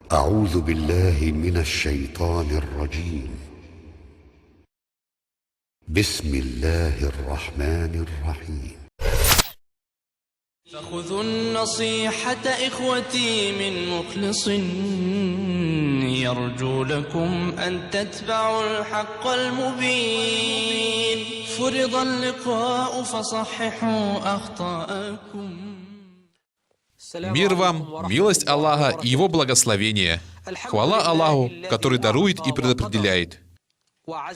أعوذ بالله من الشيطان الرجيم. بسم الله الرحمن الرحيم. فخذوا النصيحة إخوتي من مخلص يرجو لكم أن تتبعوا الحق المبين. فرض اللقاء فصححوا أخطاءكم. Мир вам, милость Аллаха и Его благословение. Хвала Аллаху, который дарует и предопределяет,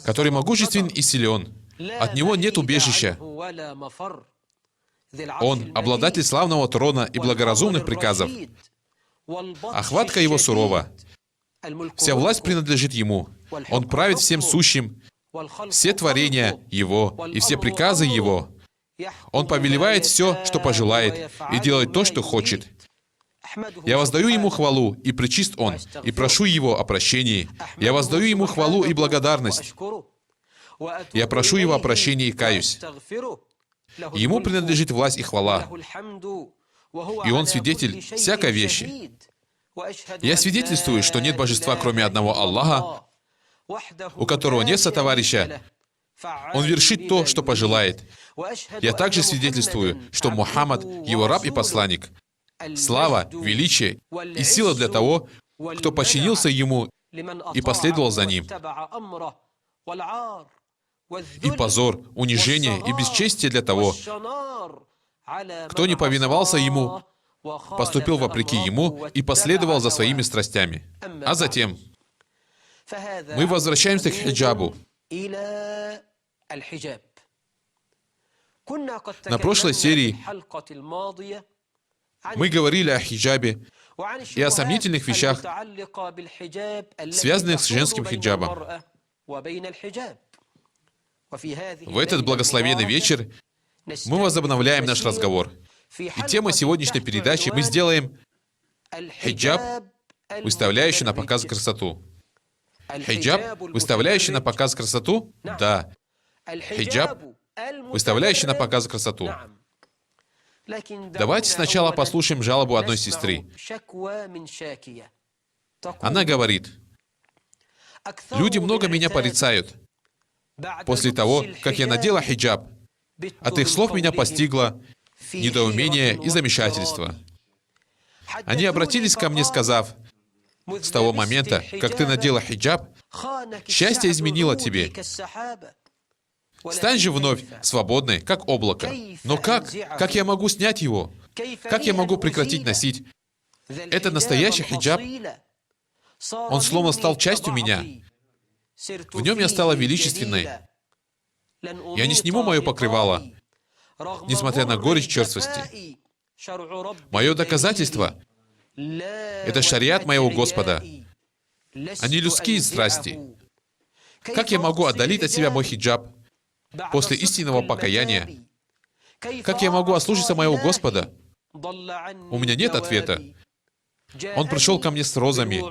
который могуществен и силен. От Него нет убежища. Он — обладатель славного трона и благоразумных приказов. Охватка Его сурова. Вся власть принадлежит Ему. Он правит всем сущим. Все творения Его и все приказы Его. Он повелевает все, что пожелает, и делает то, что хочет. Я воздаю Ему хвалу, и пречист Он, и прошу Его о прощении. Я воздаю Ему хвалу и благодарность. Я прошу Его о прощении и каюсь. Ему принадлежит власть и хвала, и Он свидетель всякой вещи. Я свидетельствую, что нет божества, кроме одного Аллаха, у которого нет сотоварища. Он вершит то, что пожелает. Я также свидетельствую, что Мухаммад — Его раб и посланник. Слава, величие и сила для того, кто подчинился Ему и последовал за Ним. И позор, унижение и бесчестие для того, кто не повиновался Ему, поступил вопреки Ему и последовал за своими страстями. А затем мы возвращаемся к хиджабу. На прошлой серии мы говорили о хиджабе и о сомнительных вещах, связанных с женским хиджабом. В этот благословенный вечер мы возобновляем наш разговор. И темой сегодняшней передачи мы сделаем хиджаб, выставляющий на показ красоту. Хиджаб, выставляющий на показ красоту? Да. Хиджаб, выставляющий на показ красоту. Давайте сначала послушаем жалобу одной сестры. Она говорит: «Люди много меня порицают. После того, как я надела хиджаб, от их слов меня постигло недоумение и замешательство. Они обратились ко мне, сказав: с того момента, как ты надела хиджаб, счастье изменило тебе. Стань же вновь свободной, как облако. Но как? Как я могу снять его? Как я могу прекратить носить? Это настоящий хиджаб. Он словно стал частью меня. В нем я стала величественной. Я не сниму мое покрывало, несмотря на горечь черствости. Мое доказательство — это шариат моего Господа, а не людские страсти. Как я могу отдалить от себя мой хиджаб после истинного покаяния? Как я могу ослушаться моего Господа? У меня нет ответа. Он пришел ко мне с розами,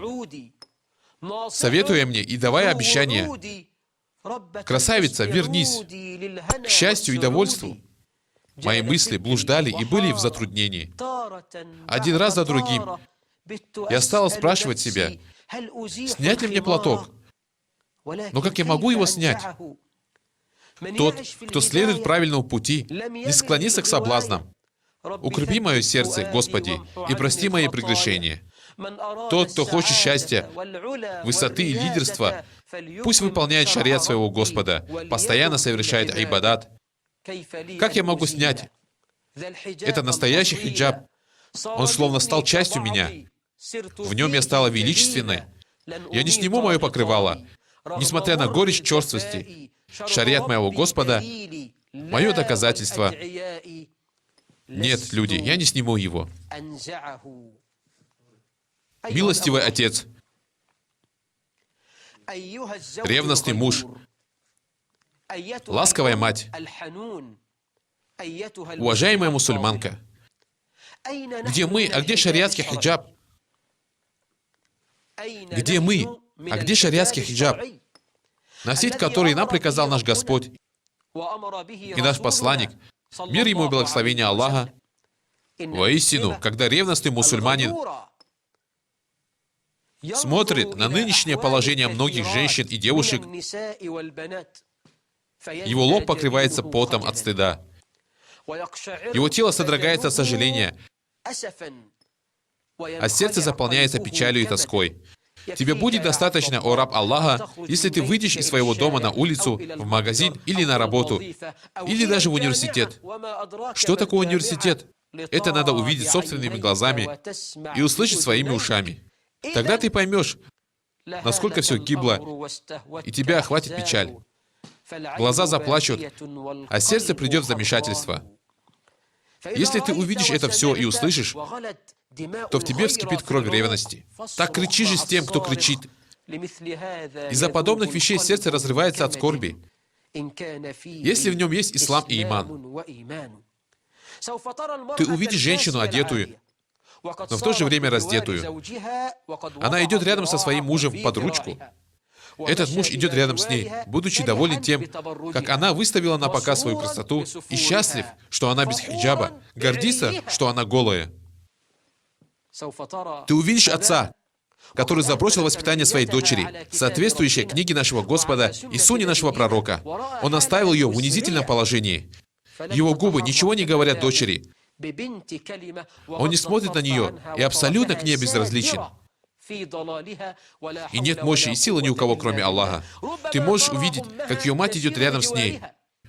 советуя мне и давая обещания: «Красавица, вернись к счастью и довольству». Мои мысли блуждали и были в затруднении. Один раз за другим я стала спрашивать себя: снять ли мне платок? Но как я могу его снять? Тот, кто следует правильному пути, не склонится к соблазнам. Укрепи мое сердце, Господи, и прости мои прегрешения. Тот, кто хочет счастья, высоты и лидерства, пусть выполняет шариат своего Господа, постоянно совершает айбадат. Как я могу снять? Это настоящий хиджаб. Он словно стал частью меня. В нем я стала величественной. Я не сниму мое покрывало, несмотря на горечь черствости. Шариат моего Господа — мое доказательство. Нет, люди, я не сниму его. Милостивый отец, ревностный муж, ласковая мать, уважаемая мусульманка, где мы, а где шариатский хиджаб? Где мы, а где шариатский хиджаб, носить который нам приказал наш Господь и наш посланник, мир ему и благословение Аллаха? Воистину, когда ревностный мусульманин смотрит на нынешнее положение многих женщин и девушек, его лоб покрывается потом от стыда. Его тело содрогается от сожаления, а сердце заполняется печалью и тоской. Тебе будет достаточно, о раб Аллаха, если ты выйдешь из своего дома на улицу, в магазин или на работу, или даже в университет. Что такое университет? Это надо увидеть собственными глазами и услышать своими ушами. Тогда ты поймешь, насколько все гибло, и тебя охватит печаль. Глаза заплачут, а сердце придет в замешательство. Если ты увидишь это все и услышишь, то в тебе вскипит кровь ревности. Так кричи же с тем, кто кричит. Из-за подобных вещей сердце разрывается от скорби, если в нем есть ислам и иман. Ты увидишь женщину одетую, но в то же время раздетую. Она идет рядом со своим мужем под ручку. Этот муж идет рядом с ней, будучи доволен тем, как она выставила на показ свою красоту, и счастлив, что она без хиджаба, гордится, что она голая. Ты увидишь отца, который забросил воспитание своей дочери, соответствующее книге нашего Господа и сунне нашего пророка. Он оставил ее в унизительном положении. Его губы ничего не говорят дочери. Он не смотрит на нее и абсолютно к ней безразличен. И нет мощи и силы ни у кого, кроме Аллаха. Ты можешь увидеть, как ее мать идет рядом с ней.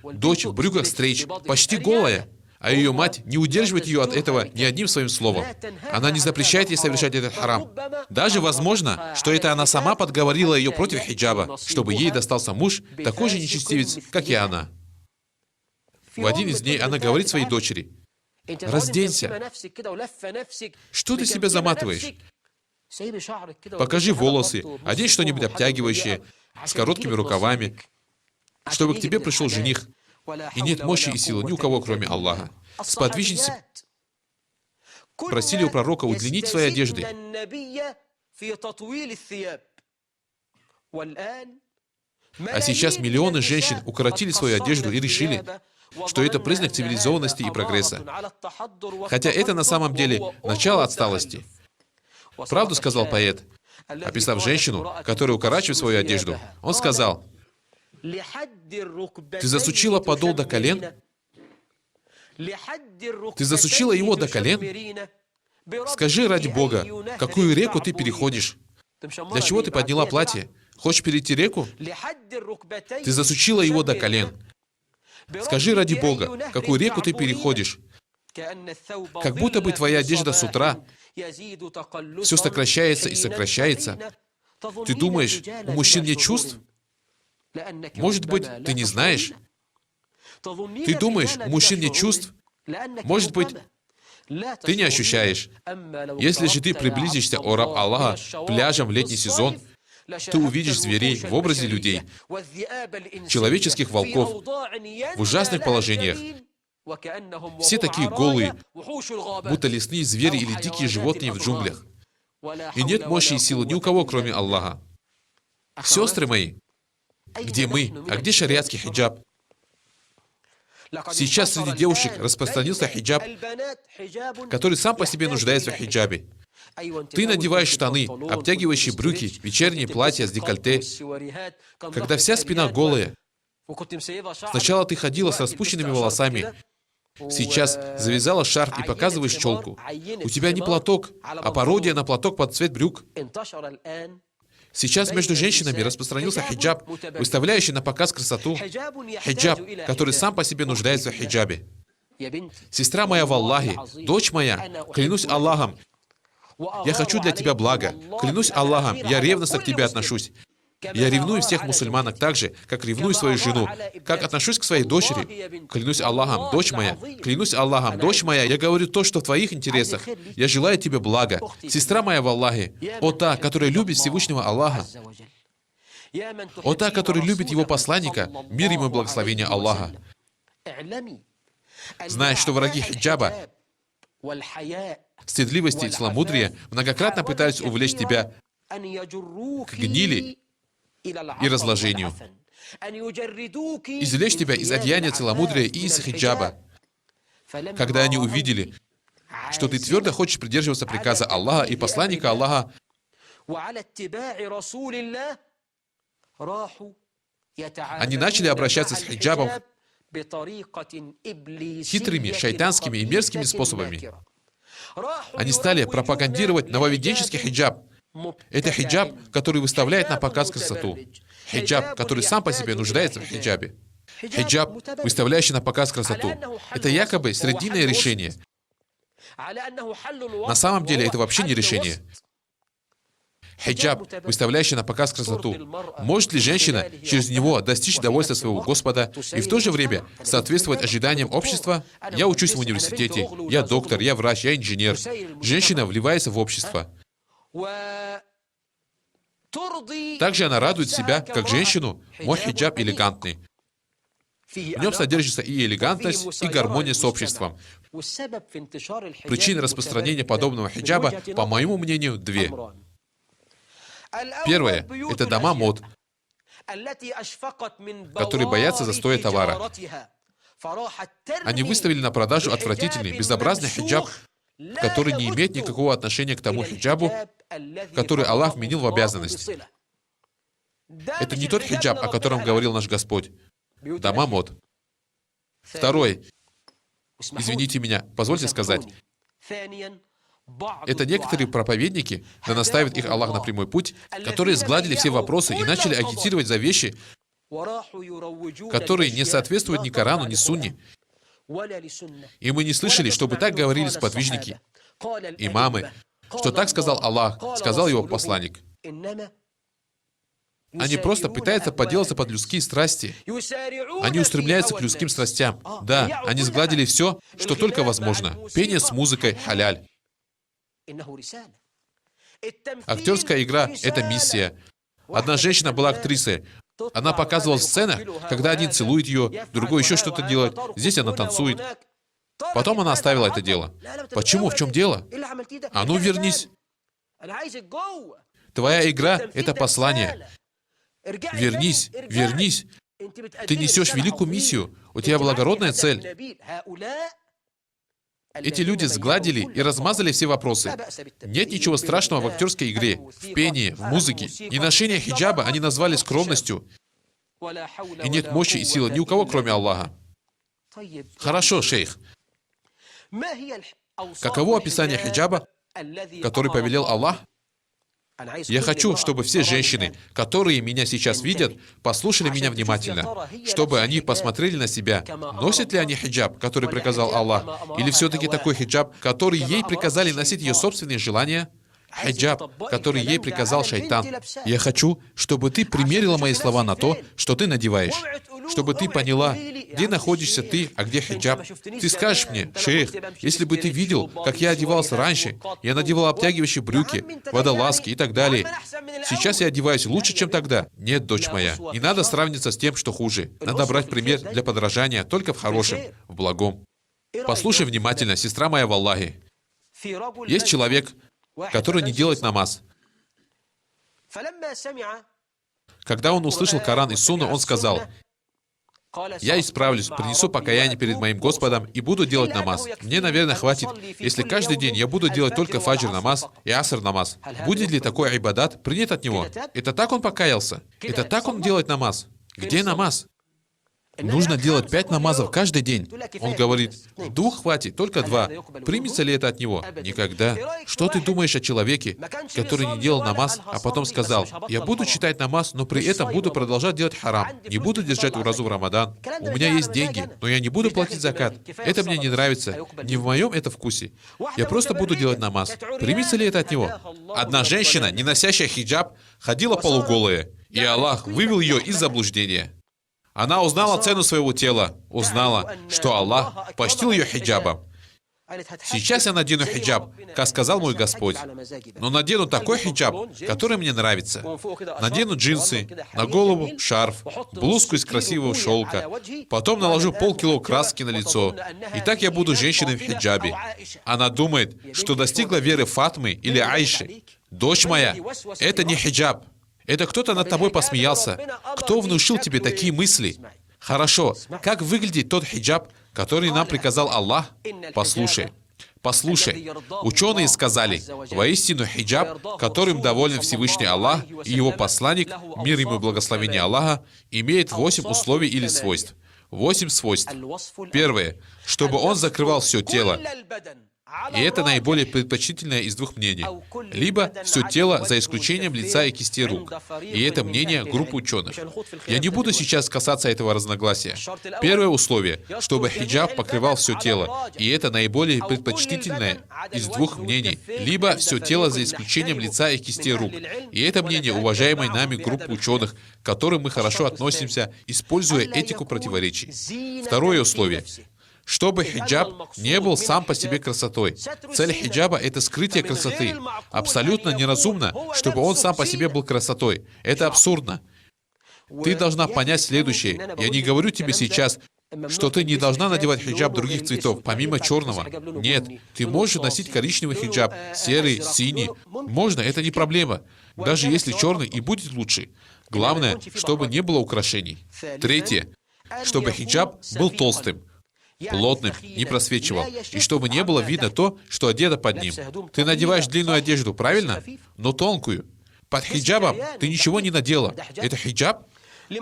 Дочь в брюках стрейч, почти голая, а ее мать не удерживает ее от этого ни одним своим словом. Она не запрещает ей совершать этот харам. Даже возможно, что это она сама подговорила ее против хиджаба, чтобы ей достался муж, такой же нечестивец, как и она. В один из дней она говорит своей дочери: «Разденься. Что ты себя заматываешь? Покажи волосы, одень что-нибудь обтягивающее, с короткими рукавами, чтобы к тебе пришел жених. И нет мощи и силы ни у кого, кроме Аллаха». Сподвижницы просили у пророка удлинить свои одежды. А сейчас миллионы женщин укоротили свою одежду и решили, что это признак цивилизованности и прогресса. Хотя это на самом деле начало отсталости. Правду сказал поэт, описав женщину, которая укорачивает свою одежду. Он сказал: «Ты засучила подол до колен? Ты засучила его до колен? Скажи ради Бога, какую реку ты переходишь? Для чего ты подняла платье? Хочешь перейти реку? Ты засучила его до колен. Скажи ради Бога, какую реку ты переходишь? Как будто бы твоя одежда с утра все сокращается и сокращается. Ты думаешь, у мужчин нет чувств? Может быть, ты не знаешь? Ты думаешь, у мужчин нет чувств? Может быть, ты не ощущаешь. Если же ты приблизишься, о раб Аллаха, пляжем в летний сезон, ты увидишь зверей в образе людей, человеческих волков, в ужасных положениях. Все такие голые, будто лесные звери или дикие животные в джунглях. И нет мощи и силы ни у кого, кроме Аллаха. Сестры мои, где мы, а где шариатский хиджаб? Сейчас среди девушек распространился хиджаб, который сам по себе нуждается в хиджабе. Ты надеваешь штаны, обтягивающие брюки, вечерние платья с декольте, когда вся спина голая. Сначала ты ходила с распущенными волосами, Сейчас завязала шарф и показываешь челку. У тебя не платок, а пародия на платок под цвет брюк. Сейчас между женщинами распространился хиджаб, выставляющий на показ красоту. Хиджаб, который сам по себе нуждается в хиджабе. Сестра моя в Аллахе, дочь моя, клянусь Аллахом, я хочу для тебя блага. Клянусь Аллахом, я ревностно к тебе отношусь. Я ревную всех мусульманок так же, как ревную свою жену, как отношусь к своей дочери. Клянусь Аллахом, дочь моя, клянусь Аллахом, дочь моя, я говорю то, что в твоих интересах. Я желаю тебе блага. Сестра моя в Аллахе, о та, которая любит Всевышнего Аллаха, о та, которая любит его посланника, мир ему и благословение Аллаха. Знай, что враги хиджаба, стыдливости и целомудрия многократно пытаются увлечь тебя к гнили и разложению, извлечь тебя из одеяния целомудрия и из хиджаба. Когда они увидели, что ты твердо хочешь придерживаться приказа Аллаха и посланника Аллаха, они начали обращаться с хиджабом хитрыми, шайтанскими и мерзкими способами. Они стали пропагандировать нововведенческий хиджаб. Это хиджаб, который выставляет на показ красоту. Хиджаб, который сам по себе нуждается в хиджабе. Хиджаб, выставляющий на показ красоту. Это якобы срединное решение. На самом деле это вообще не решение. Хиджаб, выставляющий на показ красоту. Может ли женщина через него достичь довольства своего Господа и в то же время соответствовать ожиданиям общества? Я учусь в университете, я доктор, я врач, я инженер. Женщина вливается в общество. Также она радует себя, как женщину. Мой хиджаб элегантный. В нем содержится и элегантность, и гармония с обществом. Причины распространения подобного хиджаба, по моему мнению, две. Первое – это дома мод, которые боятся застоя товара. Они выставили на продажу отвратительный, безобразный хиджаб, который не имеет никакого отношения к тому хиджабу, который Аллах вменил в обязанность. Это не тот хиджаб, о котором говорил наш Господь. Дома мод. Второй. Извините меня, позвольте сказать. Это некоторые проповедники, да наставит их Аллах на прямой путь, которые сгладили все вопросы и начали агитировать за вещи, которые не соответствуют ни Корану, ни Сунне. И мы не слышали, чтобы так говорили сподвижники, имамы, что так сказал Аллах, сказал его посланник. Они просто пытаются поделаться под людские страсти. Они устремляются к людским страстям. Да, они сгладили все, что только возможно. Пение с музыкой — халяль. Актерская игра — это миссия. Одна женщина была актрисой. Она показывала в сценах, когда один целует ее, другой еще что-то делает. Здесь она танцует. Потом она оставила это дело. Почему? В чем дело? А ну вернись. Твоя игра — это послание. Вернись, вернись. Ты несешь великую миссию. У тебя благородная цель. Эти люди сгладили и размазали все вопросы. Нет ничего страшного в актерской игре, в пении, в музыке. И ношение хиджаба они назвали скромностью. И нет мощи и силы ни у кого, кроме Аллаха. Хорошо, шейх. Каково описание хиджаба, который повелел Аллах? Я хочу, чтобы все женщины, которые меня сейчас видят, послушали меня внимательно, чтобы они посмотрели на себя, носят ли они хиджаб, который приказал Аллах, или все-таки такой хиджаб, который ей приказали носить ее собственные желания, хиджаб, который ей приказал шайтан. Я хочу, чтобы ты примерила мои слова на то, что ты надеваешь, чтобы ты поняла, где находишься ты, а где хиджаб. Ты скажешь мне: шейх, если бы ты видел, как я одевался раньше, я надевал обтягивающие брюки, водолазки и так далее. Сейчас я одеваюсь лучше, чем тогда. Нет, дочь моя, не надо сравниваться с тем, что хуже. Надо брать пример для подражания только в хорошем, в благом. Послушай внимательно, сестра моя в Аллахе. Есть человек, который не делает намаз. Когда он услышал Коран и Сунну, он сказал: я исправлюсь, принесу покаяние перед моим Господом и буду делать намаз. Мне, наверное, хватит, если каждый день я буду делать только фаджр намаз и аср намаз. Будет ли такой ибадат принят от него? Это так он покаялся? Это так он делает намаз? Где намаз? Нужно делать 5 намазов каждый день. Он говорит, 2 хватит, только 2. Примется ли это от него? Никогда. Что ты думаешь о человеке, который не делал намаз, а потом сказал, я буду читать намаз, но при этом буду продолжать делать харам, не буду держать уразу в Рамадан. У меня есть деньги, но я не буду платить закат. Это мне не нравится, не в моем это вкусе. Я просто буду делать намаз. Примется ли это от него? Одна женщина, не носящая хиджаб, ходила полуголая, и Аллах вывел ее из заблуждения. Она узнала цену своего тела, узнала, что Аллах почтил ее хиджабом. Сейчас я надену хиджаб, как сказал мой Господь. Но надену такой хиджаб, который мне нравится. Надену джинсы, на голову шарф, блузку из красивого шелка. Потом наложу полкило краски на лицо. И так я буду женщиной в хиджабе. Она думает, что достигла веры Фатмы или Айши. Дочь моя, это не хиджаб. Это кто-то над тобой посмеялся. Кто внушил тебе такие мысли? Хорошо, как выглядит тот хиджаб, который нам приказал Аллах? Послушай. Ученые сказали, воистину хиджаб, которым доволен Всевышний Аллах и его посланник, мир ему и благословение Аллаха, имеет 8 условий или свойств. 8 свойств. Первое, чтобы он закрывал все тело. И это наиболее предпочтительное из 2 мнений. Либо все тело, за исключением лица и кисти рук. И это мнение группы ученых. Я не буду сейчас касаться этого разногласия. Первое условие, чтобы хиджаб покрывал все тело. И это наиболее предпочтительное из 2 мнений. Либо все тело, за исключением лица и кисти рук. И это мнение уважаемой нами группы ученых, к которым мы хорошо относимся, используя этику противоречий. Второе условие. Чтобы хиджаб не был сам по себе красотой. Цель хиджаба — это скрытие красоты. Абсолютно неразумно, чтобы он сам по себе был красотой. Это абсурдно. Ты должна понять следующее. Я не говорю тебе сейчас, что ты не должна надевать хиджаб других цветов, помимо черного. Нет, ты можешь носить коричневый хиджаб, серый, синий. Можно, это не проблема. Даже если черный и будет лучше. Главное, чтобы не было украшений. Третье. Чтобы хиджаб был толстым, плотным, не просвечивал, и чтобы не было видно то, что одето под ним. Ты надеваешь длинную одежду, правильно? Но тонкую. Под хиджабом ты ничего не надела. Это хиджаб?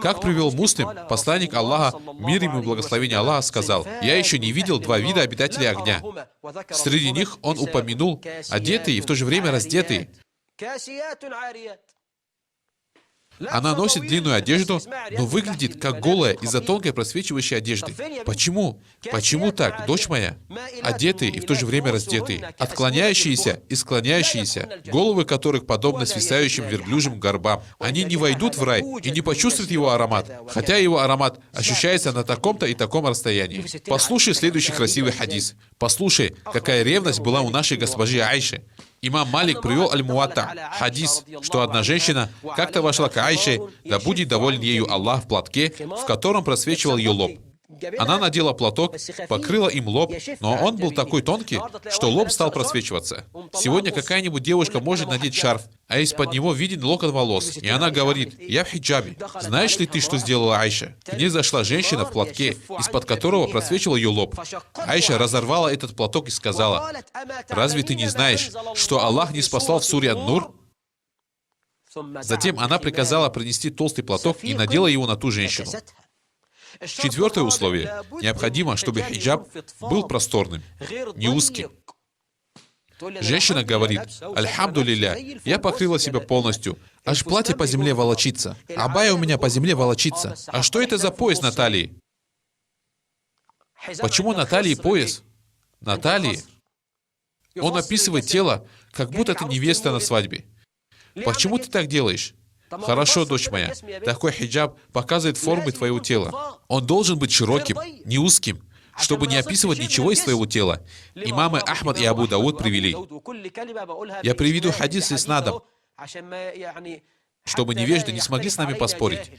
Как привел Муслим, посланник Аллаха, мир ему и благословение Аллаха, сказал, «Я еще не видел 2 вида обитателей огня». Среди них он упомянул одетые и в то же время раздетые. Она носит длинную одежду, но выглядит как голая из-за тонкой просвечивающей одежды. Почему? Почему так, дочь моя? Одетые и в то же время раздетые, отклоняющиеся и склоняющиеся, головы которых подобны свисающим верблюжьим горбам. Они не войдут в рай и не почувствуют его аромат, хотя его аромат ощущается на таком-то и таком расстоянии. Послушай следующий красивый хадис. Послушай, какая ревность была у нашей госпожи Айши. Имам Малик привел Аль-Муатта, хадис, что одна женщина как-то вошла к Айше, да будет доволен ею Аллах, в платке, в котором просвечивал ее лоб. Она надела платок, покрыла им лоб, но он был такой тонкий, что лоб стал просвечиваться. Сегодня какая-нибудь девушка может надеть шарф, а из-под него виден локон волос. И она говорит, я в хиджабе. Знаешь ли ты, что сделала Айша? К ней зашла женщина в платке, из-под которого просвечивал ее лоб. Айша разорвала этот платок и сказала, разве ты не знаешь, что Аллах не спасал в суре Ан-Нур? Затем она приказала принести толстый платок и надела его на ту женщину. Четвертое условие. Необходимо, чтобы хиджаб был просторным, не узким. Женщина говорит, «Альхамдулилля, я покрыла себя полностью, аж платье по земле волочится, абая у меня по земле волочится. А что это за пояс на талии?» Почему на талии пояс? На талии. Он описывает тело, как будто ты невеста на свадьбе. Почему ты так делаешь? Хорошо, дочь моя, такой хиджаб показывает формы твоего тела. Он должен быть широким, не узким, чтобы не описывать ничего из твоего тела. Имамы Ахмад и Абу Дауд привели. Я приведу хадис с иснадом, чтобы невежды не смогли с нами поспорить.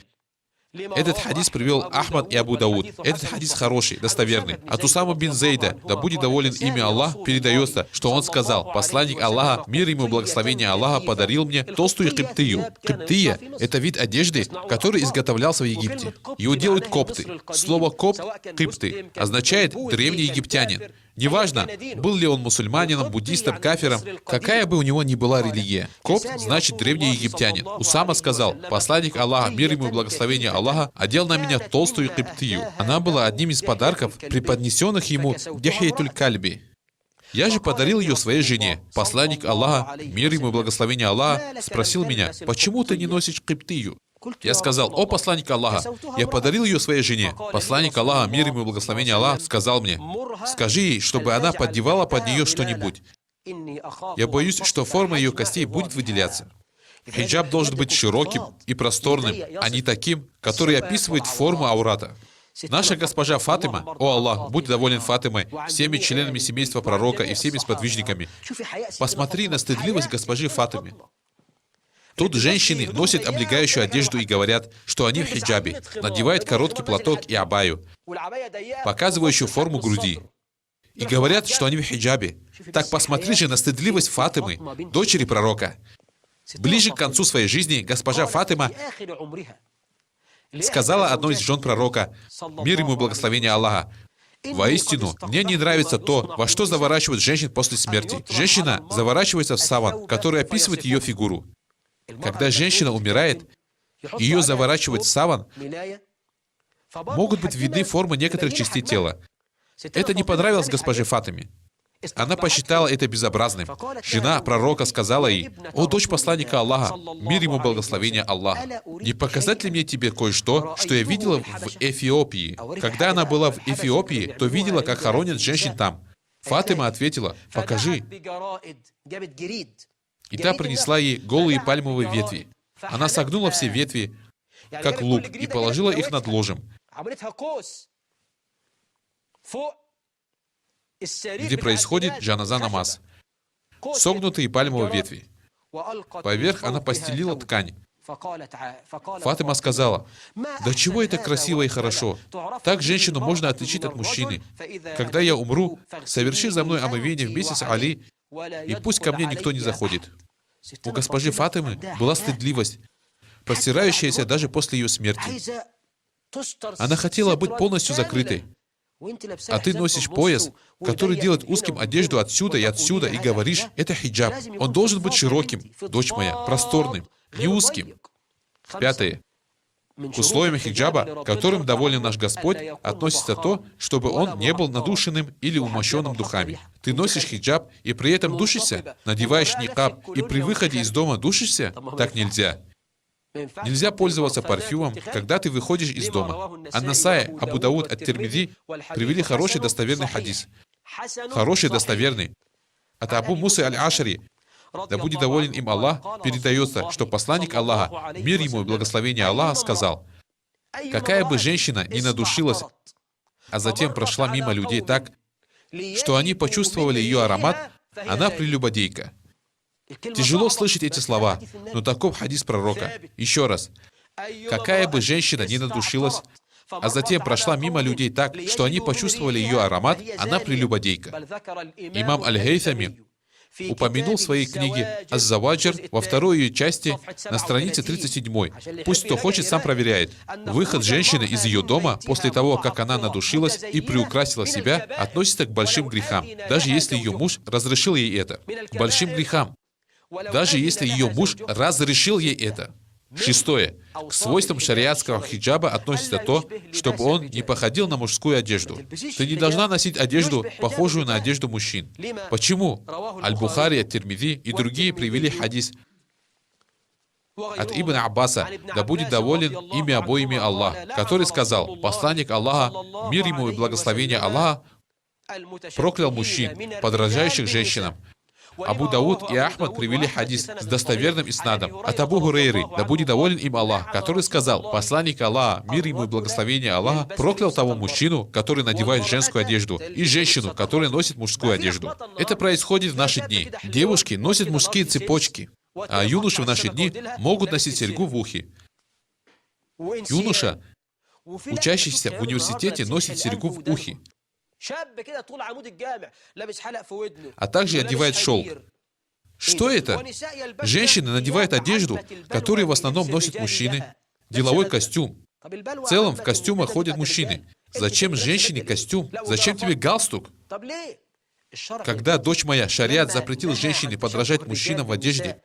Этот хадис привел Ахмад и Абу Дауд. Этот хадис хороший, достоверный. От Усама бин Зейда, да будет доволен ими Аллах, передается, что он сказал, посланник Аллаха, мир ему и благословение Аллаха, подарил мне толстую киптию. Киптия — это вид одежды, который изготовлялся в Египте. Его делают копты. Слово «копт» — кипты означает «древний египтянин». Неважно, был ли он мусульманином, буддистом, кафиром, какая бы у него ни была религия. Копт значит древний египтянин. Усама сказал: посланник Аллаха, мир ему и благословение Аллаха, одел на меня толстую киптию. Она была одним из подарков, преподнесенных ему Дихьятуль Кальби. Я же подарил ее своей жене. Посланник Аллаха, мир ему и благословение Аллаха, спросил меня: почему ты не носишь киптию? Я сказал: о посланник Аллаха, я подарил ее своей жене. Посланник Аллаха, мир ему и благословение Аллаха, сказал мне: скажи ей, чтобы она поддевала под нее что-нибудь. Я боюсь, что форма ее костей будет выделяться. Хиджаб должен быть широким и просторным, а не таким, который описывает форму аурата. Наша госпожа Фатима, о Аллах, будь доволен Фатимой, всеми членами семейства пророка и всеми сподвижниками. Посмотри на стыдливость госпожи Фатимы. Тут женщины носят облегающую одежду и говорят, что они в хиджабе, надевают короткий платок и абаю, показывающую форму груди, и говорят, что они в хиджабе. Так посмотри же на стыдливость Фатимы, дочери пророка. Ближе к концу своей жизни госпожа Фатима сказала одной из жен пророка, мир ему и благословение Аллаха: воистину, мне не нравится то, во что заворачивают женщин после смерти. Женщина заворачивается в саван, который описывает ее фигуру. Когда женщина умирает, ее заворачивают в саван, могут быть видны формы некоторых частей тела. Это не понравилось госпоже Фатиме. Она посчитала это безобразным. Жена пророка сказала ей: о, дочь посланника Аллаха, мир ему благословение Аллаха, не показать ли мне тебе кое-что, что я видела в Эфиопии? Когда она была в Эфиопии, то видела, как хоронят женщин там. Фатима ответила: покажи. И та принесла ей голые пальмовые ветви. Она согнула все ветви, как лук, и положила их над ложем, где происходит джаназа намаз. Согнутые пальмовые ветви. Поверх она постелила ткань. Фатима сказала: да чего это красиво и хорошо? Так женщину можно отличить от мужчины. Когда я умру, соверши за мной омовение вместе с Али, и пусть ко мне никто не заходит. У госпожи Фатимы была стыдливость, простирающаяся даже после ее смерти. Она хотела быть полностью закрытой. А ты носишь пояс, который делает узким одежду отсюда, и говоришь: это хиджаб. Он должен быть широким, дочь моя, просторным, не узким. 5. К условиям хиджаба, которым доволен наш Господь, относится то, чтобы он не был надушенным или умощенным духами. Ты носишь хиджаб и при этом душишься, надеваешь никаб и при выходе из дома душишься? Так нельзя. Нельзя пользоваться парфюмом, когда ты выходишь из дома. Ан-Насаи, Абу Дауд, Ат-Тирмизи привели хороший достоверный хадис. Хороший достоверный. От Абу Мусы Аль-Ашари, да будет доволен им Аллах, передается, что посланник Аллаха, мир ему и благословение Аллаха, сказал: какая бы женщина ни надушилась, а затем прошла мимо людей так, что они почувствовали ее аромат, она прелюбодейка. Тяжело слышать эти слова, но таков хадис пророка. Еще раз. Какая бы женщина ни надушилась, а затем прошла мимо людей так, что они почувствовали ее аромат, она прелюбодейка. Имам Аль-Хейтами упомянул в своей книге «Аз-Заваджир» во второй ее части на странице 37. Пусть кто хочет, сам проверяет. Выход женщины из ее дома после того, как она надушилась и приукрасила себя, относится к большим грехам, даже если ее муж разрешил ей это. К большим грехам. Даже если ее муж разрешил ей это. 6. К свойствам шариатского хиджаба относится то, чтобы он не походил на мужскую одежду. Ты не должна носить одежду, похожую на одежду мужчин. Почему? Аль-Бухари, Ат-Тирмизи и другие привели хадис от Ибн Аббаса, да будет доволен ими обоими Аллах, который сказал: посланник Аллаха, мир ему и благословение Аллаха, проклял мужчин, подражающих женщинам. Абу Дауд и Ахмад привели хадис с достоверным иснадом от Абу Хурейры, да будет доволен им Аллах, который сказал: посланник Аллаха, мир ему и благословение Аллаха, проклял того мужчину, который надевает женскую одежду, и женщину, которая носит мужскую одежду. Это происходит в наши дни. Девушки носят мужские цепочки, а юноши в наши дни могут носить серьгу в ухе. Юноша, учащийся в университете, носит серьгу в ухе, а также одевает шелк. Что это? Женщины надевают одежду, которую в основном носят мужчины. Деловой костюм. В целом в костюмах ходят мужчины. Зачем женщине костюм? Зачем тебе галстук? Когда дочь моя, шариат, запретил женщине подражать мужчинам в одежде,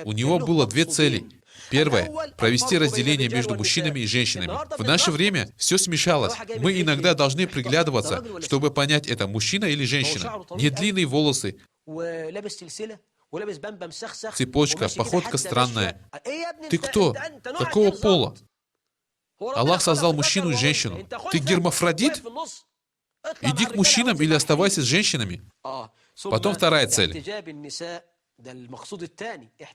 у него было две цели. Первое — провести разделение между мужчинами и женщинами. В наше время все смешалось. Мы иногда должны приглядываться, чтобы понять, это мужчина или женщина. Не длинные волосы, цепочка, походка странная. Ты кто? Какого пола? Аллах создал мужчину и женщину. Ты гермафродит? Иди к мужчинам или оставайся с женщинами. Потом вторая цель.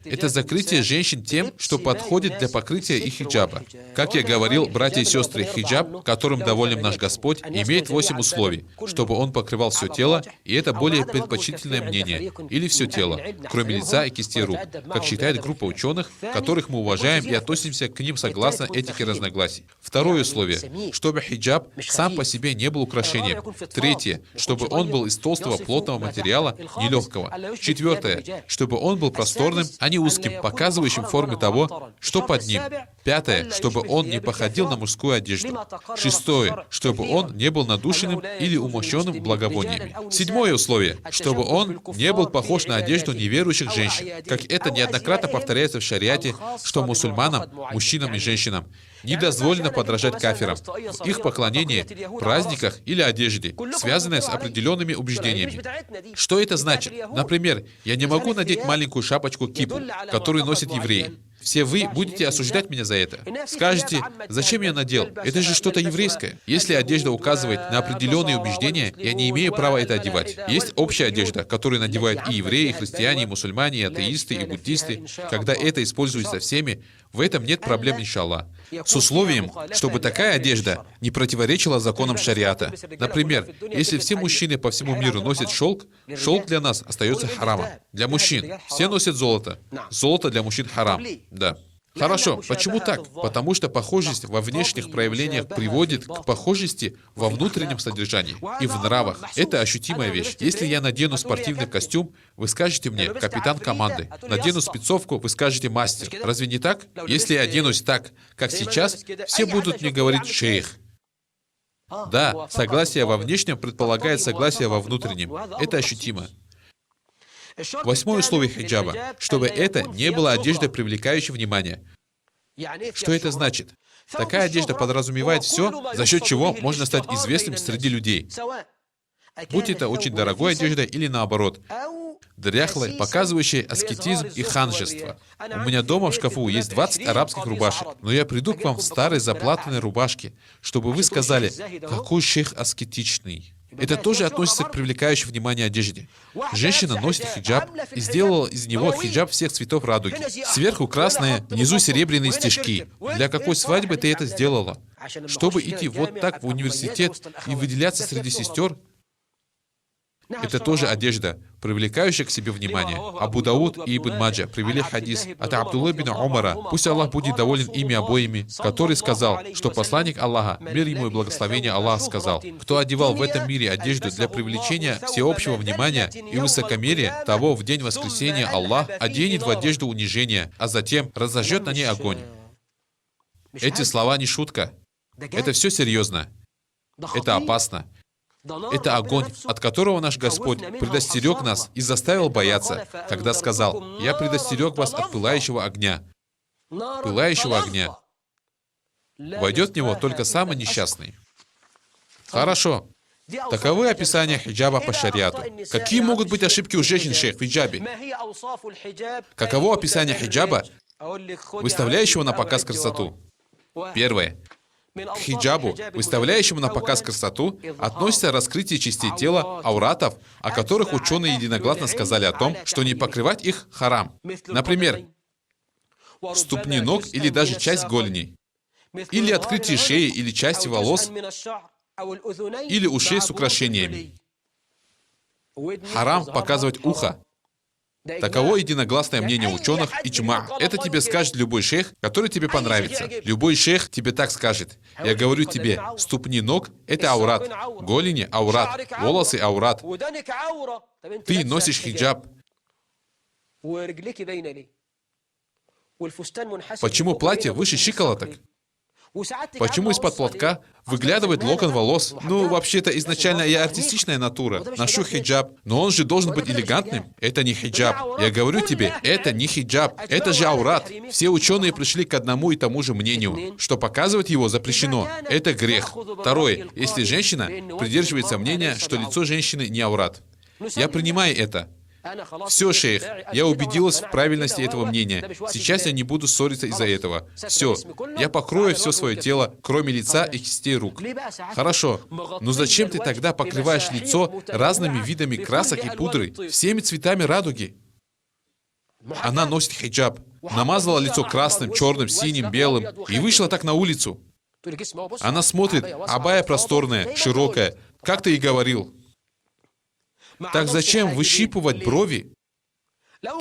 Это закрытие женщин тем, что подходит для покрытия их хиджаба. Как я говорил, братья и сестры, хиджаб, которым доволен наш Господь, имеет 8 условий, чтобы он покрывал все тело, и это более предпочтительное мнение, или все тело, кроме лица и кистей рук, как считает группа ученых, которых мы уважаем и относимся к ним согласно этике разногласий. Второе условие, чтобы хиджаб сам по себе не был украшением. Третье, чтобы он был из толстого плотного материала, нелегкого. Четвертое, чтобы он был просторным, а не узким, показывающим формы того, что под ним. Пятое, чтобы он не походил на мужскую одежду. Шестое, чтобы он не был надушенным или умощенным благовониями. Седьмое условие, чтобы он не был похож на одежду неверующих женщин, как это неоднократно повторяется в шариате, что мусульманам, мужчинам и женщинам не дозволено подражать кафирам в их поклонении, праздниках или одежде, связанной с определенными убеждениями. Что это значит? Например, я не могу надеть маленькую шапочку кипу, которую носят евреи. Все вы будете осуждать меня за это. Скажете, зачем я надел? Это же что-то еврейское. Если одежда указывает на определенные убеждения, я не имею права это одевать. Есть общая одежда, которую надевают и евреи, и христиане, и мусульмане, и атеисты, и буддисты. Когда это используется всеми, в этом нет проблем, иншаллах. С условием, чтобы такая одежда не противоречила законам шариата. Например, если все мужчины по всему миру носят шелк, шелк для нас остается харамом. Для мужчин все носят золото. Золото для мужчин харам. Да. Хорошо, почему так? Потому что похожесть во внешних проявлениях приводит к похожести во внутреннем содержании и в нравах. Это ощутимая вещь. Если я надену спортивный костюм, вы скажете мне «капитан команды». Надену спецовку, вы скажете «мастер». Разве не так? Если я оденусь так, как сейчас, все будут мне говорить «шейх». Да, согласие во внешнем предполагает согласие во внутреннем. Это ощутимо. Восьмое условие хиджаба, чтобы это не было одеждой, привлекающей внимание. Что это значит? Такая одежда подразумевает все, за счет чего можно стать известным среди людей. Будь это очень дорогой одеждой или наоборот, дряхлой, показывающей аскетизм и ханжество. У меня дома в шкафу есть 20 арабских рубашек, но я приду к вам в старой заплатанной рубашке, чтобы вы сказали, какой шейх аскетичный. Это тоже относится к привлекающей внимание одежде. Женщина носит хиджаб и сделала из него хиджаб всех цветов радуги. Сверху красные, внизу серебряные стежки. Для какой свадьбы ты это сделала? Чтобы идти вот так в университет и выделяться среди сестер? Это тоже одежда, привлекающая к себе внимание. Абу Дауд и Ибн Маджа привели хадис от Абдуллы бин Умара, пусть Аллах будет доволен ими обоими, который сказал, что посланник Аллаха, мир ему и благословение Аллаха, сказал, кто одевал в этом мире одежду для привлечения всеобщего внимания и высокомерия, того в день воскресения Аллах оденет в одежду унижения, а затем разожжет на ней огонь. Эти слова не шутка. Это все серьезно. Это опасно. Это огонь, от которого наш Господь предостерег нас и заставил бояться, когда сказал, «Я предостерег вас от пылающего огня». Пылающего огня. Войдет в него только самый несчастный. Хорошо. Таковы описания хиджаба по шариату. Какие могут быть ошибки у женщин, шейх, в хиджабе? Каково описание хиджаба, выставляющего на показ красоту? Первое. К хиджабу, выставляющему на показ красоту, относится раскрытие частей тела, ауратов, о которых ученые единогласно сказали о том, что не покрывать их харам. Например, ступни ног или даже часть голени. Или открытие шеи или части волос, или ушей с украшениями. Харам показывать ухо. Таково единогласное мнение ученых иджма. Это тебе скажет любой шейх, который тебе понравится. Любой шейх тебе так скажет. Я говорю тебе, ступни ног — это аурат, голени — аурат, волосы — аурат. Ты носишь хиджаб. Почему платье выше щиколоток? Почему из-под платка выглядывает локон волос? Ну, вообще-то, изначально я артистичная натура. Ношу хиджаб. Но он же должен быть элегантным. Это не хиджаб. Я говорю тебе, это не хиджаб. Это же аурат. Все ученые пришли к одному и тому же мнению, что показывать его запрещено. Это грех. Второе. Если женщина придерживается мнения, что лицо женщины не аурат. Я принимаю это. Все, шейх, я убедилась в правильности этого мнения. Сейчас я не буду ссориться из-за этого. Все, я покрою все свое тело, кроме лица и кистей рук. Хорошо, но зачем ты тогда покрываешь лицо разными видами красок и пудры, всеми цветами радуги? Она носит хиджаб, намазала лицо красным, черным, синим, белым и вышла так на улицу. Она смотрит, абая просторная, широкая, как ты и говорил. Так зачем выщипывать брови?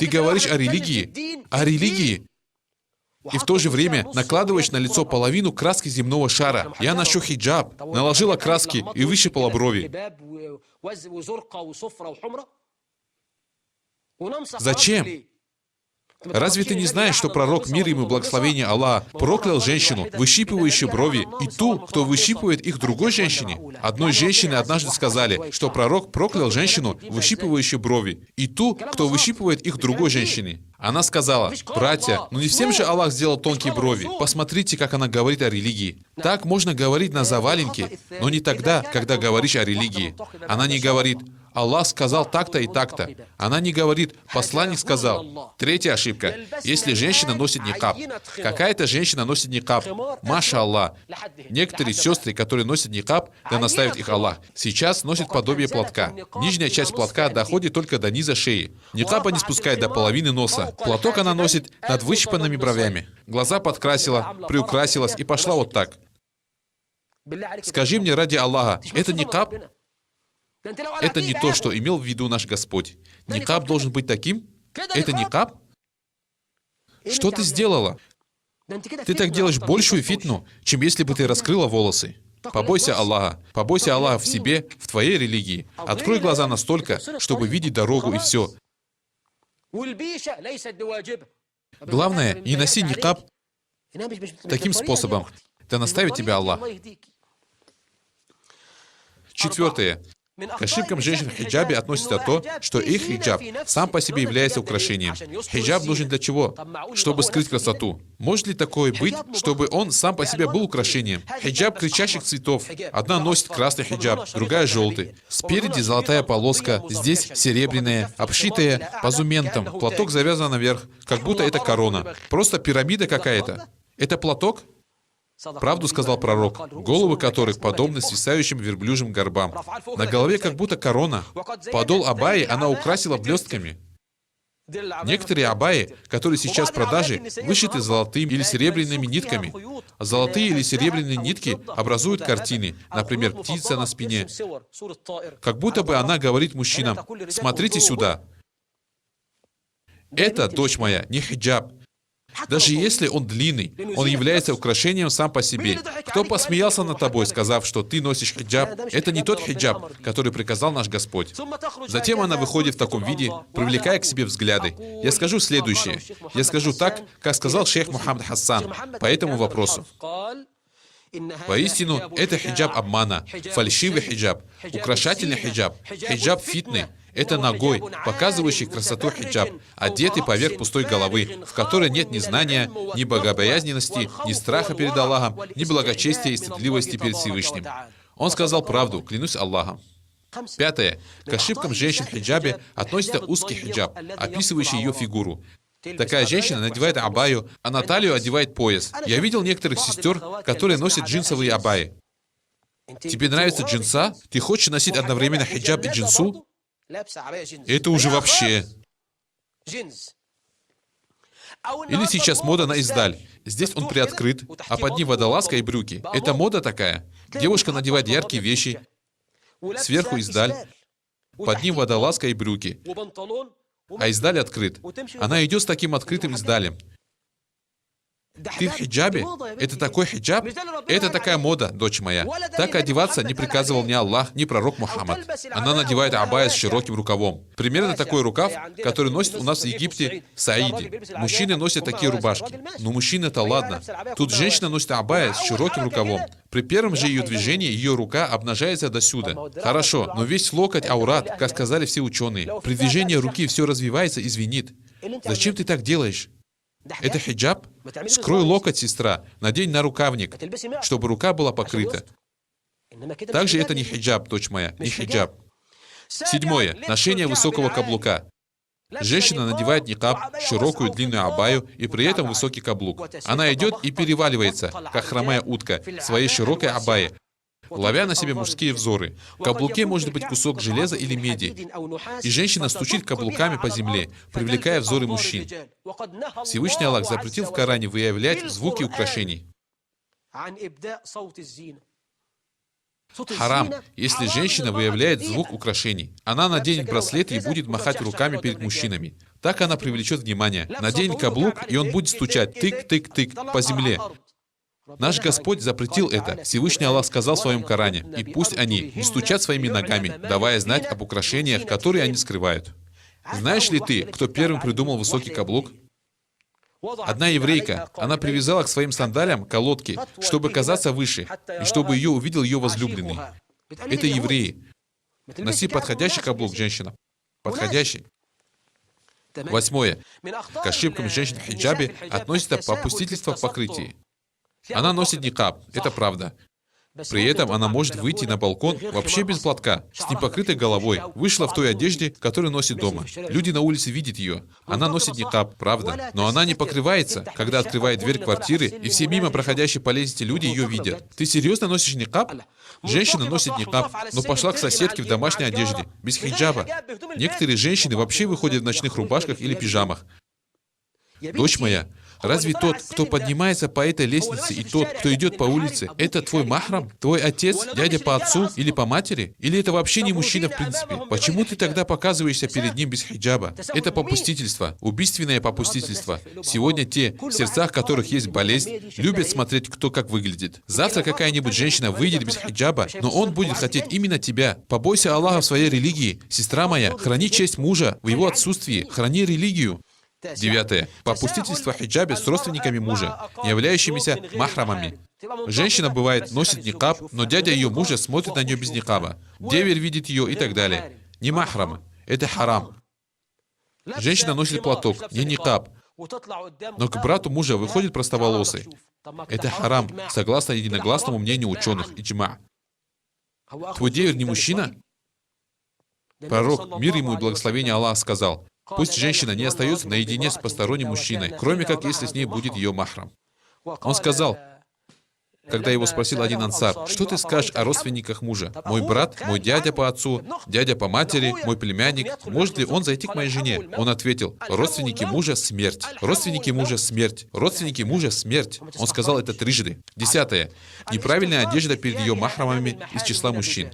Ты говоришь о религии. О религии. И в то же время накладываешь на лицо половину краски земного шара. Я ношу хиджаб, наложила краски и выщипала брови. Зачем? Разве ты не знаешь, что пророк, мир ему и благословение Аллаха, проклял женщину, выщипывающую брови, и ту, кто выщипывает их другой женщине? Одной женщине однажды сказали, что пророк проклял женщину, выщипывающую брови, и ту, кто выщипывает их другой женщине. Она сказала: братья, ну не всем же Аллах сделал тонкие брови. Посмотрите, как она говорит о религии. Так можно говорить на заваленке, но не тогда, когда говоришь о религии. Она не говорит: Аллах сказал так-то и так-то. Она не говорит: посланник сказал. Третья ошибка. Если женщина носит никаб. Какая-то женщина носит никаб. Маша Аллах. Некоторые сестры, которые носят никаб, да наставит их Аллах, сейчас носят подобие платка. Нижняя часть платка доходит только до низа шеи. Никаб не спускает до половины носа. Платок она носит над выщипанными бровями. Глаза подкрасила, приукрасилась и пошла вот так. Скажи мне ради Аллаха, это никаб? Это не то, что имел в виду наш Господь. Никаб должен быть таким? Это никаб? Что ты сделала? Ты так делаешь большую фитну, чем если бы ты раскрыла волосы. Побойся Аллаха. Побойся Аллаха в себе, в твоей религии. Открой глаза настолько, чтобы видеть дорогу и все. Главное, не носи никаб таким способом. Да наставит тебя Аллах. Четвертое. К ошибкам женщин в хиджабе относится то, что их хиджаб сам по себе является украшением. Хиджаб нужен для чего? Чтобы скрыть красоту. Может ли такое быть, чтобы он сам по себе был украшением? Хиджаб кричащих цветов. Одна носит красный хиджаб, другая желтый. Спереди золотая полоска, здесь серебряная, обшитая позументом. Платок завязан наверх, как будто это корона. Просто пирамида какая-то. Это платок? Правду сказал пророк, головы которых подобны свисающим верблюжьим горбам. На голове как будто корона. Подол абайи она украсила блестками. Некоторые абайи, которые сейчас в продаже, вышиты золотыми или серебряными нитками. Золотые или серебряные нитки образуют картины, например, птица на спине. Как будто бы она говорит мужчинам: смотрите сюда. Это, дочь моя, не хиджаб. Даже если он длинный, он является украшением сам по себе. Кто посмеялся над тобой, сказав, что ты носишь хиджаб, это не тот хиджаб, который приказал наш Господь. Затем она выходит в таком виде, привлекая к себе взгляды. Я скажу следующее. Я скажу так, как сказал шейх Мухаммад Хасан по этому вопросу. Воистину, это хиджаб обмана, фальшивый хиджаб, украшательный хиджаб, хиджаб фитны. Это ногой, показывающий красоту хиджаб, одетый поверх пустой головы, в которой нет ни знания, ни богобоязненности, ни страха перед Аллахом, ни благочестия и стыдливости перед Всевышним. Он сказал правду, клянусь Аллахом. Пятое. К ошибкам женщин в хиджабе относится узкий хиджаб, описывающий ее фигуру. Такая женщина надевает абаю, а на талию одевает пояс. Я видел некоторых сестер, которые носят джинсовые абаи. Тебе нравится джинса? Ты хочешь носить одновременно хиджаб и джинсу? Это уже вообще. Или сейчас мода на издаль. Здесь он приоткрыт, а под ним водолазка и брюки. Это мода такая. Девушка надевает яркие вещи. Сверху издаль. Под ним водолазка и брюки. А издаль открыт. Она идет с таким открытым издалем. Ты в хиджабе? Это такой хиджаб? Это такая мода, дочь моя. Так одеваться не приказывал ни Аллах, ни пророк Мухаммад. Она надевает абая с широким рукавом. Примерно такой рукав, который носит у нас в Египте саиди. Мужчины носят такие рубашки. Но мужчины-то ладно. Тут женщина носит абая с широким рукавом. При первом же ее движении ее рука обнажается до сюда. Хорошо, но весь локоть аурат, как сказали все ученые. При движении руки все развивается и звенит. Зачем ты так делаешь? Это хиджаб? Скрой локоть, сестра, надень нарукавник, чтобы рука была покрыта. Также это не хиджаб, дочь моя, не хиджаб. 7. Ношение высокого каблука. Женщина надевает никаб, широкую длинную абаю и при этом высокий каблук. Она идет и переваливается, как хромая утка, в своей широкой абае, ловя на себе мужские взоры. В каблуке может быть кусок железа или меди. И женщина стучит каблуками по земле, привлекая взоры мужчин. Всевышний Аллах запретил в Коране выявлять звуки украшений. Харам, если женщина выявляет звук украшений. Она наденет браслет и будет махать руками перед мужчинами. Так она привлечет внимание. Наденет каблук, и он будет стучать тык-тык-тык по земле. Наш Господь запретил это. Всевышний Аллах сказал в своем Коране, и пусть они не стучат своими ногами, давая знать об украшениях, которые они скрывают. Знаешь ли ты, кто первым придумал высокий каблук? Одна еврейка, она привязала к своим сандалиям колодки, чтобы казаться выше, и чтобы ее увидел ее возлюбленный. Это евреи. Носи подходящий каблук, женщина. Подходящий. 8. К ошибкам женщин в хиджабе относится попустительство в покрытии. Она носит никаб, это правда. При этом она может выйти на балкон вообще без платка, с непокрытой головой, вышла в той одежде, которую носит дома. Люди на улице видят ее. Она носит никаб, правда. Но она не покрывается, когда открывает дверь квартиры, и все мимо проходящие по лестнице люди ее видят. Ты серьезно носишь никаб? Женщина носит никаб, но пошла к соседке в домашней одежде, без хиджаба. Некоторые женщины вообще выходят в ночных рубашках или пижамах. Дочь моя, разве тот, кто поднимается по этой лестнице, и тот, кто идет по улице, это твой махрам? Твой отец, дядя по отцу или по матери? Или это вообще не мужчина в принципе? Почему ты тогда показываешься перед ним без хиджаба? Это попустительство, убийственное попустительство. Сегодня те, в сердцах которых есть болезнь, любят смотреть, кто как выглядит. Завтра какая-нибудь женщина выйдет без хиджаба, но он будет хотеть именно тебя. Побойся Аллаха в своей религии. Сестра моя, храни честь мужа в его отсутствии, храни религию. 9. Попустительство в хиджабе с родственниками мужа, не являющимися махрамами. Женщина, бывает, носит никаб, но дядя ее мужа смотрит на нее без никаба. Деверь видит ее и так далее. Не махрамы. Это харам. Женщина носит платок, не никаб, но к брату мужа выходит простоволосый. Это харам, согласно единогласному мнению ученых, иджма. Твой деверь не мужчина? Пророк, мир ему и благословение Аллаха, сказал: пусть женщина не остается наедине с посторонним мужчиной, кроме как если с ней будет ее махрам. Он сказал, когда его спросил один ансар: что ты скажешь о родственниках мужа? Мой брат, мой дядя по отцу, дядя по матери, мой племянник, может ли он зайти к моей жене? Он ответил: родственники мужа — смерть. Родственники мужа — смерть. Родственники мужа — смерть. Он сказал это трижды. 10. Неправильная одежда перед ее махрамами из числа мужчин.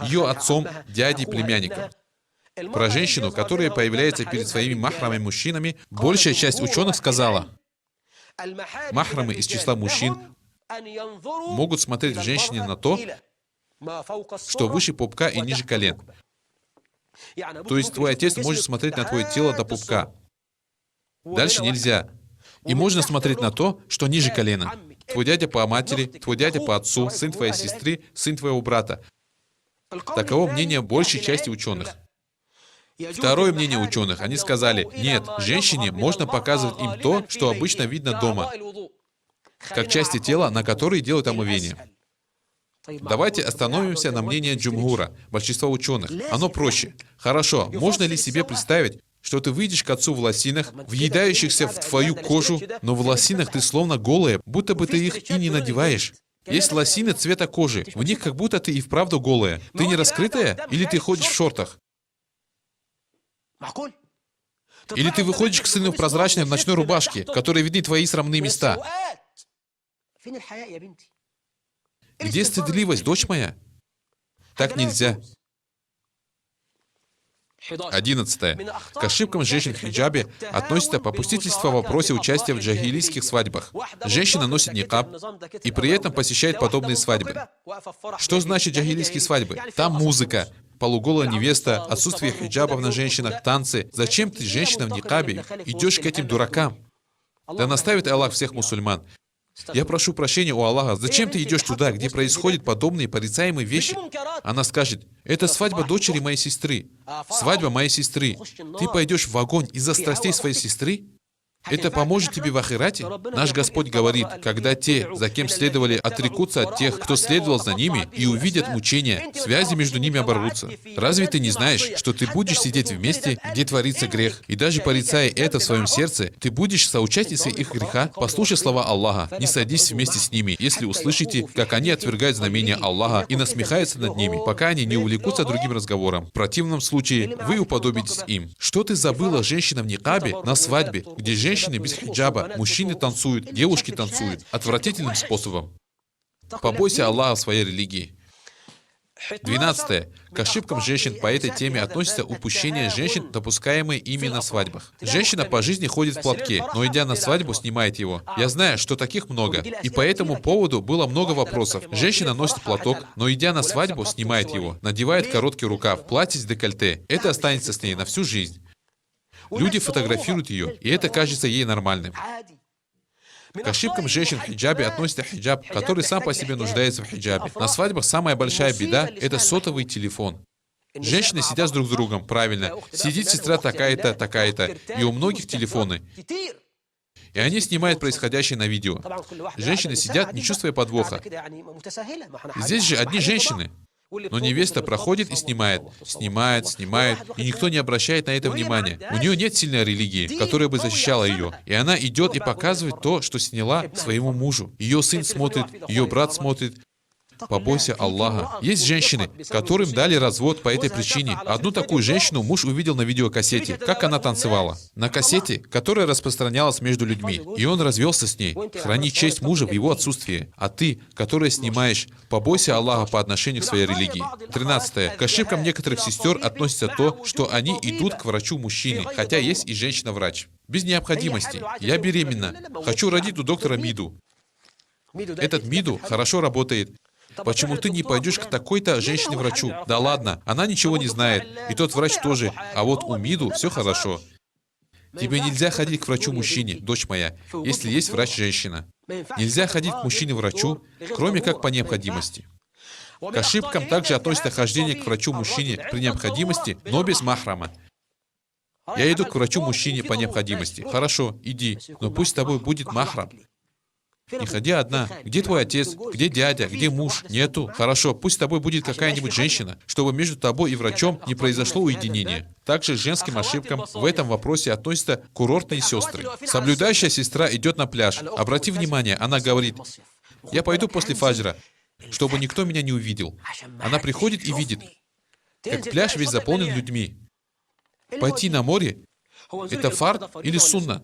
Ее отцом, дядей, племянником. Про женщину, которая появляется перед своими махрамами мужчинами, большая часть ученых сказала: махрамы из числа мужчин могут смотреть в женщине на то, что выше пупка и ниже колен. То есть твой отец может смотреть на твое тело до пупка. Дальше нельзя. И можно смотреть на то, что ниже колена. Твой дядя по матери, твой дядя по отцу, сын твоей сестры, сын твоего брата. Таково мнение большей части ученых. Второе мнение ученых. Они сказали: нет, женщине можно показывать им то, что обычно видно дома, как части тела, на которые делают омовение. Давайте остановимся на мнении джумгура, большинства ученых. Оно проще. Хорошо, можно ли себе представить, что ты выйдешь к отцу в лосинах, въедающихся в твою кожу, но в лосинах ты словно голая, будто бы ты их и не надеваешь? Есть лосины цвета кожи, в них как будто ты и вправду голая. Ты не раскрытая или ты ходишь в шортах? Или ты выходишь к сыну в прозрачной ночной рубашке, в которой видны твои срамные места? Где стыдливость, дочь моя? Так нельзя. 11. К ошибкам женщин в хиджабе относится попустительство в вопросе участия в джахилийских свадьбах. Женщина носит никаб и при этом посещает подобные свадьбы. Что значит джахилийские свадьбы? Там музыка, полуголая невеста, отсутствие хиджабов на женщинах, танцы. Зачем ты, женщина в никабе, идешь к этим дуракам? Да наставит Аллах всех мусульман. Я прошу прощения у Аллаха. Зачем ты идешь туда, где происходят подобные порицаемые вещи? Она скажет: это свадьба дочери моей сестры. Свадьба моей сестры. Ты пойдешь в огонь из-за страстей своей сестры? Это поможет тебе в ахирате? Наш Господь говорит: когда те, за кем следовали, отрекутся от тех, кто следовал за ними, и увидят мучения, связи между ними оборвутся. Разве ты не знаешь, что ты будешь сидеть вместе, где творится грех, и даже порицая это в своем сердце, ты будешь соучастницей их греха? Послушай слова Аллаха: не садись вместе с ними, если услышите, как они отвергают знамения Аллаха и насмехаются над ними, пока они не увлекутся другим разговором. В противном случае вы уподобитесь им. Что ты забыла, женщина в никабе, на свадьбе, где женщины без хиджаба, мужчины танцуют, девушки танцуют отвратительным способом. Побойся Аллаха в своей религии. 12. К ошибкам женщин по этой теме относится упущение женщин, допускаемые ими на свадьбах. Женщина по жизни ходит в платке, но идя на свадьбу, снимает его. Я знаю, что таких много, и по этому поводу было много вопросов. Женщина носит платок, но идя на свадьбу, снимает его, надевает короткий рукав, платье с декольте. Это останется с ней на всю жизнь. Люди фотографируют ее, и это кажется ей нормальным. К ошибкам женщин в хиджабе относится хиджаб, который сам по себе нуждается в хиджабе. На свадьбах самая большая беда — это сотовый телефон. Женщины сидят друг с другом, правильно. Сидит сестра такая-то, такая-то, и у многих телефоны. И они снимают происходящее на видео. Женщины сидят, не чувствуя подвоха. Здесь же одни женщины. Но невеста проходит и снимает, и никто не обращает на это внимания. У нее нет сильной религии, которая бы защищала ее. И она идет и показывает то, что сняла своему мужу. Ее сын смотрит, ее брат смотрит. Побойся Аллаха. Есть женщины, которым дали развод по этой причине. Одну такую женщину муж увидел на видеокассете, как она танцевала. На кассете, которая распространялась между людьми. И он развелся с ней. Храни честь мужа в его отсутствии. А ты, которая снимаешь, побойся Аллаха по отношению к своей религии. 13. К ошибкам некоторых сестер относится то, что они идут к врачу-мужчине, хотя есть и женщина-врач. Без необходимости. Я беременна. Хочу родить у доктора Миду. Этот Миду хорошо работает. Почему ты не пойдешь к такой-то женщине-врачу? Да ладно, она ничего не знает, и тот врач тоже, а вот у Миду все хорошо. Тебе нельзя ходить к врачу-мужчине, дочь моя, если есть врач-женщина. Нельзя ходить к мужчине-врачу, кроме как по необходимости. К ошибкам также относится хождение к врачу-мужчине при необходимости, но без махрама. Я иду к врачу-мужчине по необходимости. Хорошо, иди, но пусть с тобой будет махрам. Не ходи одна. Где твой отец? Где дядя? Где муж? Нету. Хорошо, пусть с тобой будет какая-нибудь женщина, чтобы между тобой и врачом не произошло уединение. Также к женским ошибкам в этом вопросе относятся курортные сестры. Соблюдающая сестра идет на пляж. Обрати внимание, она говорит: я пойду после фаджра, чтобы никто меня не увидел. Она приходит и видит, как пляж весь заполнен людьми. Пойти на море — это фард или сунна?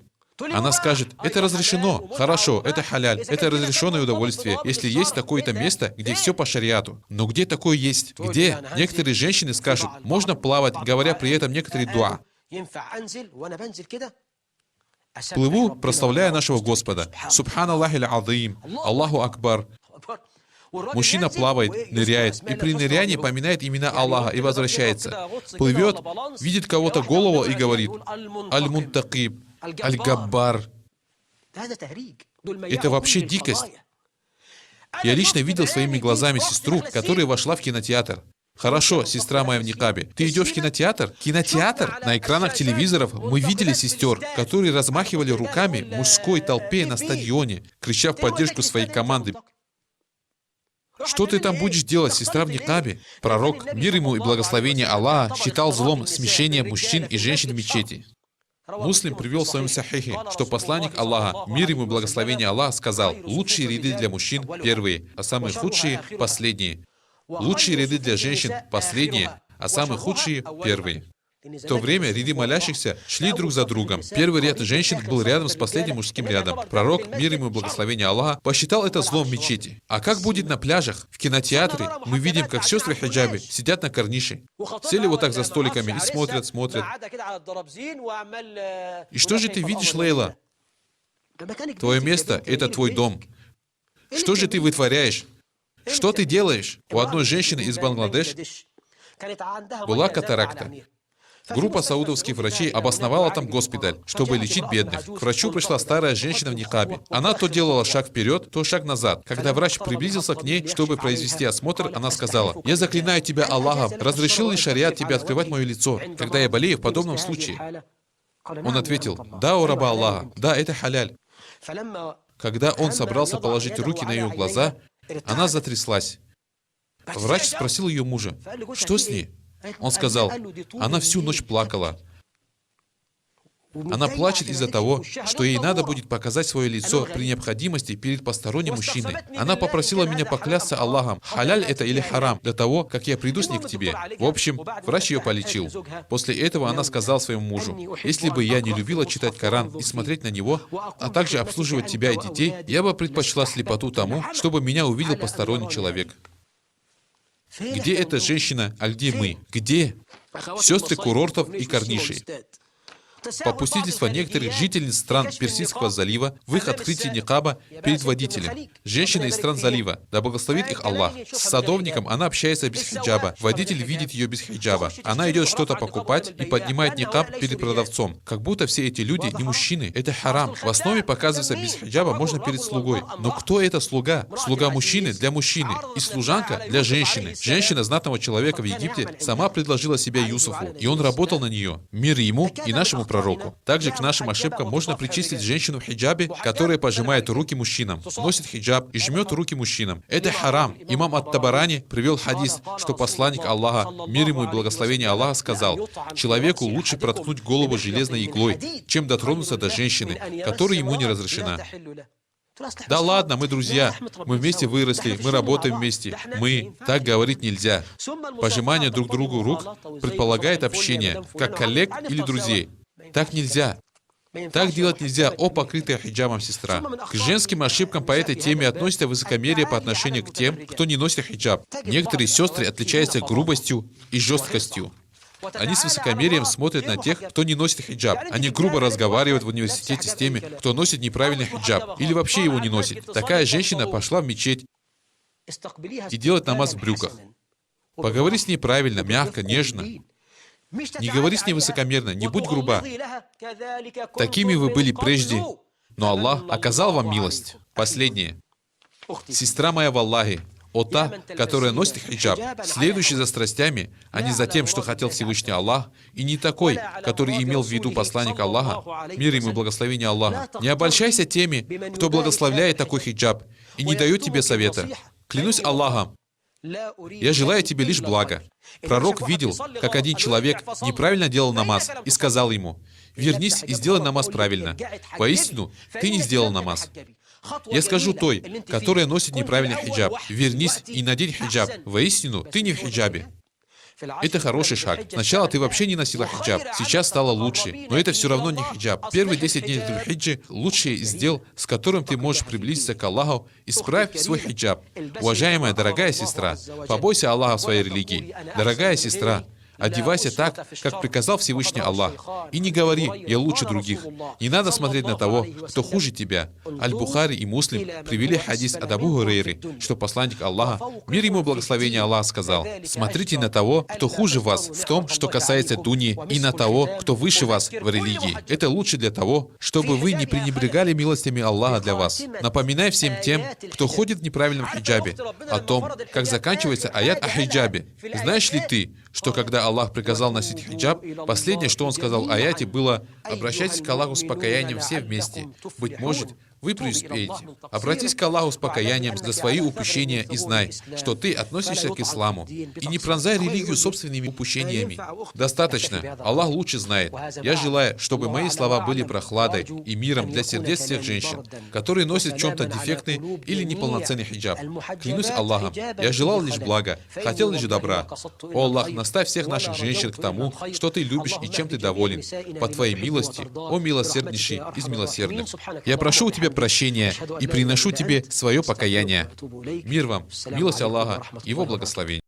Она скажет: это разрешено. Хорошо, это халяль, это разрешенное удовольствие, если есть такое-то место, где все по шариату. Но где такое есть? Где? Некоторые женщины скажут: можно плавать, говоря при этом некоторые дуа. Плыву, прославляя нашего Господа. Субханаллахи аль-азим, Аллаху акбар. Мужчина плавает, ныряет, и при нырянии поминает имена Аллаха и возвращается. Плывет, видит кого-то голову и говорит: аль-мунтакиб, аль-габбар. Это вообще дикость. Я лично видел своими глазами сестру, которая вошла в кинотеатр. Хорошо, сестра моя в никабе. Ты идешь в кинотеатр? Кинотеатр? На экранах телевизоров мы видели сестер, которые размахивали руками в мужской толпе на стадионе, крича в поддержку своей команды. Что ты там будешь делать, сестра в никабе? Пророк, мир ему и благословение Аллаха, считал злом смешение мужчин и женщин в мечети. Муслим привел в своем сахихе, что посланник Аллаха, мир ему и благословение Аллаха, сказал: лучшие ряды для мужчин — первые, а самые худшие — последние. Лучшие ряды для женщин — последние, а самые худшие — первые. В то время ряды молящихся шли друг за другом. Первый ряд женщин был рядом с последним мужским рядом. Пророк, мир ему и благословение Аллаха, посчитал это злом в мечети. А как будет на пляжах, в кинотеатре? Мы видим, как сестры в хиджабе сидят на корнише. Сели вот так за столиками и смотрят. И что же ты видишь, Лейла? Твое место — это твой дом. Что же ты вытворяешь? Что ты делаешь? У одной женщины из Бангладеш была катаракта. Группа саудовских врачей обосновала там госпиталь, чтобы лечить бедных. К врачу пришла старая женщина в никабе. Она то делала шаг вперед, то шаг назад. Когда врач приблизился к ней, чтобы произвести осмотр, она сказала: «Я заклинаю тебя Аллахом, разрешил ли шариат тебе открывать мое лицо, когда я болею в подобном случае?» Он ответил: «Да, о раба Аллаха, да, это халяль». Когда он собрался положить руки на ее глаза, она затряслась. Врач спросил ее мужа: «Что с ней?» Он сказал: «Она всю ночь плакала. Она плачет из-за того, что ей надо будет показать свое лицо при необходимости перед посторонним мужчиной. Она попросила меня поклясться Аллахом, халяль это или харам, до того, как я приду с ней к тебе». В общем, врач ее полечил. После этого она сказала своему мужу: «Если бы я не любила читать Коран и смотреть на него, а также обслуживать тебя и детей, я бы предпочла слепоту тому, чтобы меня увидел посторонний человек». Где эта женщина, а где мы? Где сестры курортов и корнишей? Попустительство некоторых жительниц стран Персидского залива в их открытии никаба перед водителем. Женщина из стран залива, да благословит их Аллах. С садовником она общается без хиджаба. Водитель видит ее без хиджаба. Она идет что-то покупать и поднимает никаб перед продавцом. Как будто все эти люди не мужчины. Это харам. В основе показывается без хиджаба можно перед слугой. Но кто это слуга? Слуга мужчины для мужчины и служанка для женщины. Женщина знатного человека в Египте сама предложила себя Юсуфу, и он работал на нее. Мир ему и нашему пророку. Также к нашим ошибкам можно причислить женщину в хиджабе, которая пожимает руки мужчинам, носит хиджаб и жмет руки мужчинам. Это харам. Имам Ат-Табарани привел хадис, что посланник Аллаха, мир ему и благословение Аллаха, сказал: «Человеку лучше проткнуть голову железной иглой, чем дотронуться до женщины, которая ему не разрешена». Да ладно, мы друзья, мы вместе выросли, мы работаем вместе. Так говорить нельзя. Пожимание друг другу рук предполагает общение, как коллег или друзей. Так нельзя. Так делать нельзя, о покрытая хиджабом сестра. К женским ошибкам по этой теме относится высокомерие по отношению к тем, кто не носит хиджаб. Некоторые сестры отличаются грубостью и жесткостью. Они с высокомерием смотрят на тех, кто не носит хиджаб. Они грубо разговаривают в университете с теми, кто носит неправильный хиджаб или вообще его не носит. Такая женщина пошла в мечеть и делает намаз в брюках. Поговори с ней правильно, мягко, нежно. Не говори с ней высокомерно, не будь груба. Такими вы были прежде, но Аллах оказал вам милость. Последнее. Сестра моя в Аллахе, о та, которая носит хиджаб, следующий за страстями, а не за тем, что хотел Всевышний Аллах, и не такой, который имел в виду посланник Аллаха, мир ему и благословение Аллаха. Не обольщайся теми, кто благословляет такой хиджаб и не дает тебе совета. Клянусь Аллахом, я желаю тебе лишь блага. Пророк видел, как один человек неправильно делал намаз, и сказал ему: «Вернись и сделай намаз правильно. Воистину, ты не сделал намаз». Я скажу той, которая носит неправильный хиджаб: «Вернись и надень хиджаб. Воистину, ты не в хиджабе». Это хороший шаг. Сначала ты вообще не носила хиджаб, сейчас стало лучше, но это все равно не хиджаб. Первые 10 дней Дуль-Хиджи — лучшие из дел, с которым ты можешь приблизиться к Аллаху. Исправь свой хиджаб. Уважаемая, дорогая сестра, побойся Аллаха в своей религии. Дорогая сестра, одевайся так, как приказал Всевышний Аллах. И не говори: «Я лучше других». Не надо смотреть на того, кто хуже тебя. Аль-Бухари и Муслим привели хадис от Абу Хурейры, что посланник Аллаха, мир ему и благословение Аллаха, сказал: «Смотрите на того, кто хуже вас в том, что касается дуни, и на того, кто выше вас в религии. Это лучше для того, чтобы вы не пренебрегали милостями Аллаха для вас». Напоминай всем тем, кто ходит в неправильном хиджабе, о том, как заканчивается аят о хиджабе. Знаешь ли ты, что когда Аллах приказал носить хиджаб, последнее, что Он сказал в аяте, было: «Обращайтесь к Аллаху с покаянием все вместе. Быть может, вы преуспеете. Обратись к Аллаху с покаянием за свои упущения и знай, что ты относишься к исламу. И не пронзай религию собственными упущениями. Достаточно. Аллах лучше знает. Я желаю, чтобы мои слова были прохладой и миром для сердец всех женщин, которые носят в чем-то дефектный или неполноценный хиджаб. Клянусь Аллахом, я желал лишь блага, хотел лишь добра. О Аллах, наставь всех наших женщин к тому, что ты любишь и чем ты доволен, по твоей милости, о милосерднейший из милосердных. Я прошу у тебя прощения и приношу тебе свое покаяние. Мир вам, милость Аллаха, Его благословение.